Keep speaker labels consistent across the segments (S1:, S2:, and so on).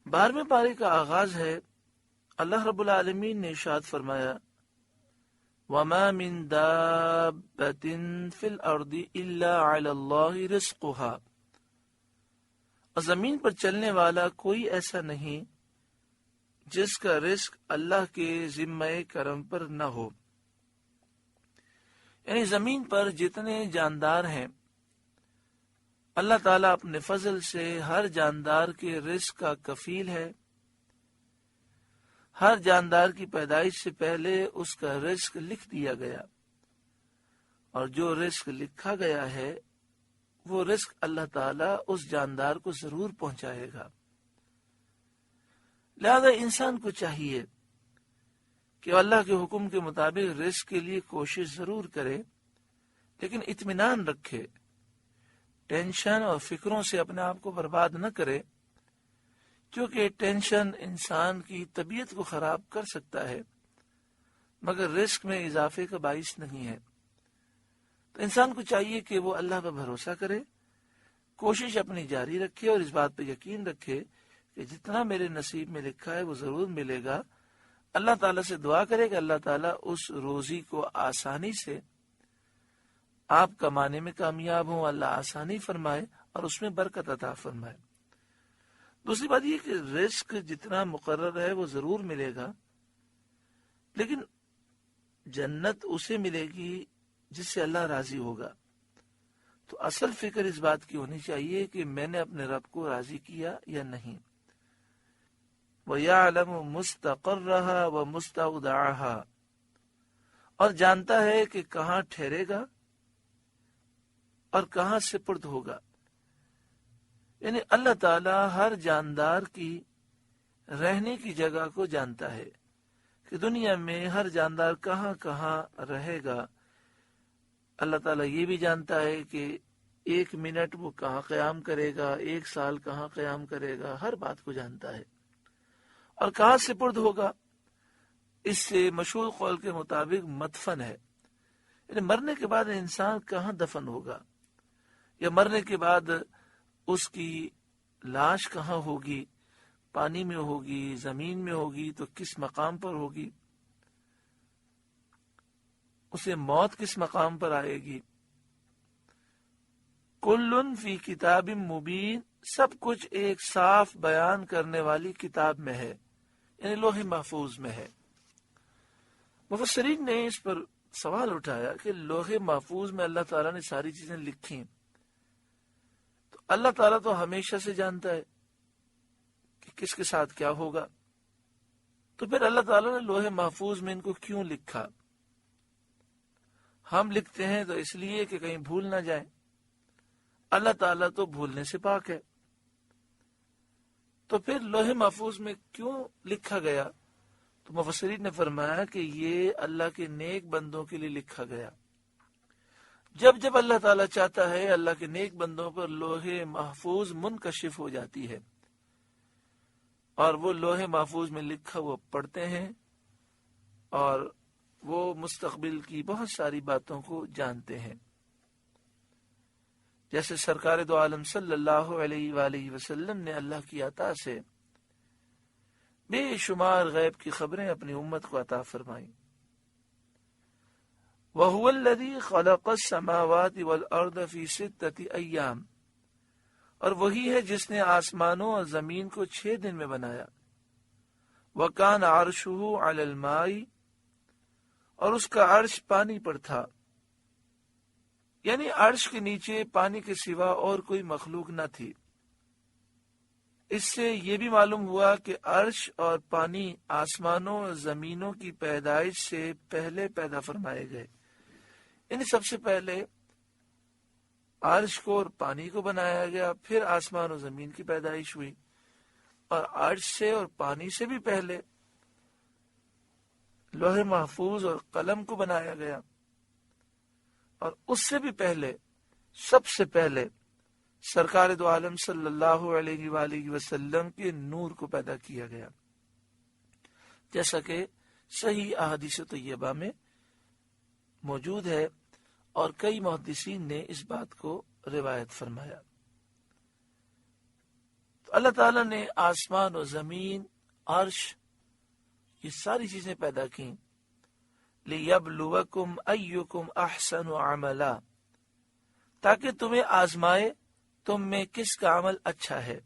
S1: 12ویں پارے کا آغاز ہے۔ اللہ رب العالمین نے ارشاد فرمایا وَمَا مِن دَابَّةٍ فِي الْأَرْضِ إِلَّا عَلَى اللَّهِ رِزْقُهَا، اور زمین پر چلنے والا کوئی ایسا نہیں جس کا رزق اللہ کے ذمہ کرم پر نہ ہو۔ یعنی زمین پر جتنے جاندار ہیں، اللہ تعالیٰ اپنے فضل سے ہر جاندار کے رزق کا کفیل ہے۔ ہر جاندار کی پیدائش سے پہلے اس کا رزق لکھ دیا گیا، اور جو رزق لکھا گیا ہے وہ رزق اللہ تعالیٰ اس جاندار کو ضرور پہنچائے گا۔ لہذا انسان کو چاہیے کہ اللہ کے حکم کے مطابق رزق کے لیے کوشش ضرور کرے، لیکن اطمینان رکھے، ٹینشن اور فکروں سے اپنے آپ کو برباد نہ کرے، کیونکہ ٹینشن انسان کی طبیعت کو خراب کر سکتا ہے مگر رزق میں اضافے کا باعث نہیں ہے۔ تو انسان کو چاہیے کہ وہ اللہ پر بھروسہ کرے، کوشش اپنی جاری رکھے، اور اس بات پہ یقین رکھے کہ جتنا میرے نصیب میں لکھا ہے وہ ضرور ملے گا۔ اللہ تعالیٰ سے دعا کرے کہ اللہ تعالیٰ اس روزی کو آسانی سے آپ کمانے میں کامیاب ہوں، اللہ آسانی فرمائے اور اس میں برکت عطا فرمائے۔ دوسری بات یہ کہ رزق جتنا مقرر ہے وہ ضرور ملے گا، لیکن جنت اسے ملے گی جس سے اللہ راضی ہوگا۔ تو اصل فکر اس بات کی ہونی چاہیے کہ میں نے اپنے رب کو راضی کیا یا نہیں۔ وَيَعْلَمُ مُسْتَقَرَّهَا وَمُسْتَوْدَعَهَا، اور جانتا ہے کہ کہاں ٹھہرے گا اور کہاں سپرد ہوگا۔ یعنی اللہ تعالیٰ ہر جاندار کی رہنے کی جگہ کو جانتا ہے کہ دنیا میں ہر جاندار کہاں کہاں رہے گا۔ اللہ تعالیٰ یہ بھی جانتا ہے کہ 1 منٹ وہ کہاں قیام کرے گا، 1 سال کہاں قیام کرے گا، ہر بات کو جانتا ہے، اور کہاں سپرد ہوگا۔ اس سے مشہور قول کے مطابق مدفن ہے، یعنی مرنے کے بعد انسان کہاں دفن ہوگا، یا مرنے کے بعد اس کی لاش کہاں ہوگی، پانی میں ہوگی، زمین میں ہوگی، تو کس مقام پر ہوگی، اسے موت کس مقام پر آئے گی۔ کلن فی کتاب مبین، سب کچھ ایک صاف بیان کرنے والی کتاب میں ہے، یعنی لوح محفوظ میں ہے۔ مفسرین نے اس پر سوال اٹھایا کہ لوح محفوظ میں اللہ تعالیٰ نے ساری چیزیں لکھی، تو اللہ تعالیٰ تو ہمیشہ سے جانتا ہے کہ کس کے ساتھ کیا ہوگا، تو پھر اللہ تعالیٰ نے لوح محفوظ میں ان کو کیوں لکھا؟ ہم لکھتے ہیں تو اس لیے کہ کہیں بھول نہ جائیں، اللہ تعالیٰ تو بھولنے سے پاک ہے، تو پھر لوح محفوظ میں کیوں لکھا گیا؟ تو مفسرین نے فرمایا کہ یہ اللہ کے نیک بندوں کے لیے لکھا گیا۔ جب جب اللہ تعالیٰ چاہتا ہے اللہ کے نیک بندوں پر لوح محفوظ منکشف ہو جاتی ہے، اور وہ لوح محفوظ میں لکھا وہ پڑھتے ہیں، اور وہ مستقبل کی بہت ساری باتوں کو جانتے ہیں۔ جیسے سرکار دو عالم صلی اللہ علیہ وآلہ وسلم نے اللہ کی عطا سے بے شمار غیب کی خبریں اپنی امت کو عطا فرمائیں۔ وَهُوَ الَّذِي خَلَقَ السَّمَاوَاتِ وَالْأَرْضَ فِي 6 أَيَّامٍ، اور وہی ہے جس نے آسمانوں اور زمین کو 6 دن میں بنایا۔ وَكَانَ عَرْشُهُ عَلَى الْمَاءِ، اور اس کا عرش پانی پر تھا، یعنی عرش کے نیچے پانی کے سوا اور کوئی مخلوق نہ تھی۔ اس سے یہ بھی معلوم ہوا کہ عرش اور پانی آسمانوں اور زمینوں کی پیدائش سے پہلے پیدا فرمائے گئے، یعنی سب سے پہلے عرش کو اور پانی کو بنایا گیا، پھر آسمان اور زمین کی پیدائش ہوئی، اور عرش سے اور پانی سے بھی پہلے لوح محفوظ اور قلم کو بنایا گیا، اور اس سے بھی پہلے سب سے پہلے سرکار دو عالم صلی اللہ علیہ وآلہ وسلم کے نور کو پیدا کیا گیا، جیسا کہ صحیح احادیث طیبہ میں موجود ہے، اور کئی محدثین نے اس بات کو روایت فرمایا۔ تو اللہ تعالیٰ نے آسمان و زمین، عرش، یہ ساری چیزیں پیدا کی لِيَبْلُوَكُمْ أَيُّكُمْ أَحْسَنُ عَمَلًا، تاکہ تمہیں آزمائے تم میں کس کا عمل اچھا ہے۔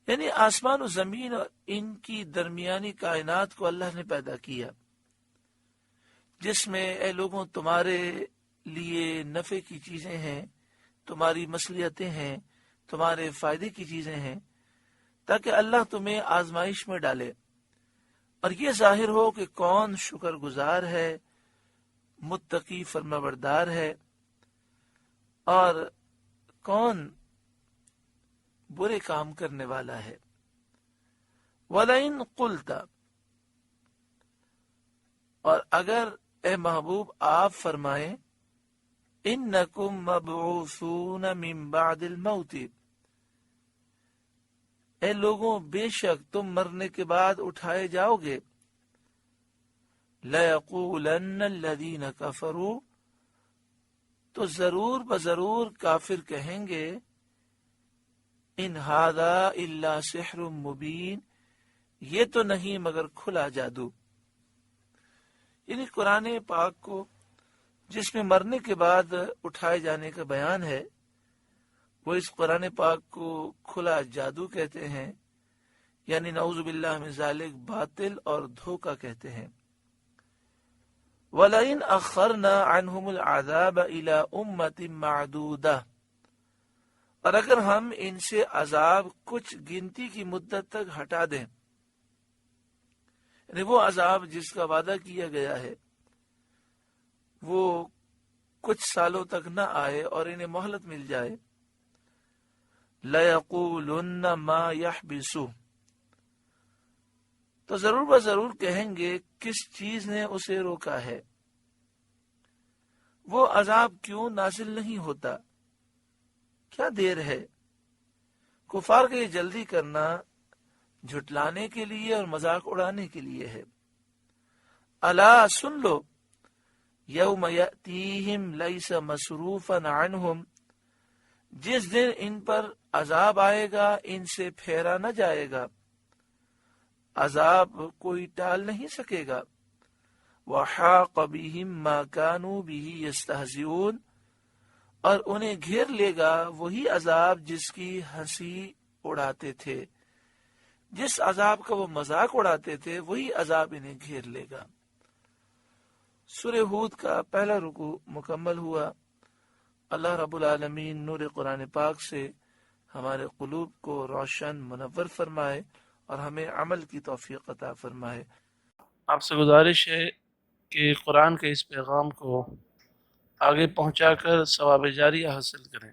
S1: یعنی آسمان و زمین اور ان کی درمیانی کائنات کو اللہ نے پیدا کیا، جس میں اے لوگوں تمہارے لیے نفع کی چیزیں ہیں، تمہاری مصلحتیں ہیں، تمہارے فائدے کی چیزیں ہیں، تاکہ اللہ تمہیں آزمائش میں ڈالے اور یہ ظاہر ہو کہ کون شکر گزار ہے، متقی فرمانبردار ہے، اور کون برے کام کرنے والا ہے۔ وَلَئِن قُلْتَ، اور اگر اے محبوب آپ فرمائیں اِنَّكُمْ مَبْعُوثُونَ مِن بَعْدِ الْمَوْتِ، اے لوگوں بے شک تم مرنے کے بعد اٹھائے جاؤ گے، لَيَقُولَنَّ الَّذِينَ كَفَرُوا، تو ضرور بضرور کافر کہیں گے ان هذا الا سحر مبین، یہ تو نہیں مگر کھلا جادو۔ یعنی قرآن پاک کو جس میں مرنے کے بعد اٹھائے جانے کا بیان ہے، وہ اس قرآن پاک کو کھلا جادو کہتے ہیں، یعنی نعوذ باللہ من ذالک باطل اور دھوکہ کہتے ہیں۔ وَلَئِنْ أَخَّرْنَا عَنْهُمُ الْعَذَابَ إِلَىٰ أُمَّةٍ مَّعْدُودَةٍ، اور اگر ہم ان سے عذاب کچھ گنتی کی مدت تک ہٹا دیں، یعنی وہ عذاب جس کا وعدہ کیا گیا ہے وہ کچھ سالوں تک نہ آئے اور انہیں مہلت مل جائے، لَيَقُولُنَّ مَا يَحْبِسُهُ، تو ضرور بضرور کہیں گے کس چیز نے اسے روکا ہے، وہ عذاب کیوں نازل نہیں ہوتا، کیا دیر ہے۔ کفار کا یہ جلدی کرنا جھٹلانے کے لیے اور مذاق اڑانے کے لیے ہے۔ الا سن لو، یوم یأتیہم لیس مصروفا عنہم، جس دن ان پر عذاب آئے گا ان سے پھیرا نہ جائے گا، عذاب کوئی ٹال نہیں سکے گا۔ وحاق بہم ما کانوا بہ یستہزئون، اور انہیں گھیر لے گا وہی عذاب جس کی ہنسی اڑاتے تھے، جس عذاب کا وہ مذاق اڑاتے تھے وہی عذاب انہیں گھیر لے گا۔ سورہ ہود کا پہلا رکوع مکمل ہوا۔ اللہ رب العالمین نور قرآن پاک سے ہمارے قلوب کو روشن منور فرمائے اور ہمیں عمل کی توفیق عطا فرمائے۔ آپ سے گزارش ہے کہ قرآن کے اس پیغام کو آگے پہنچا کر ثواب جاریہ حاصل کریں۔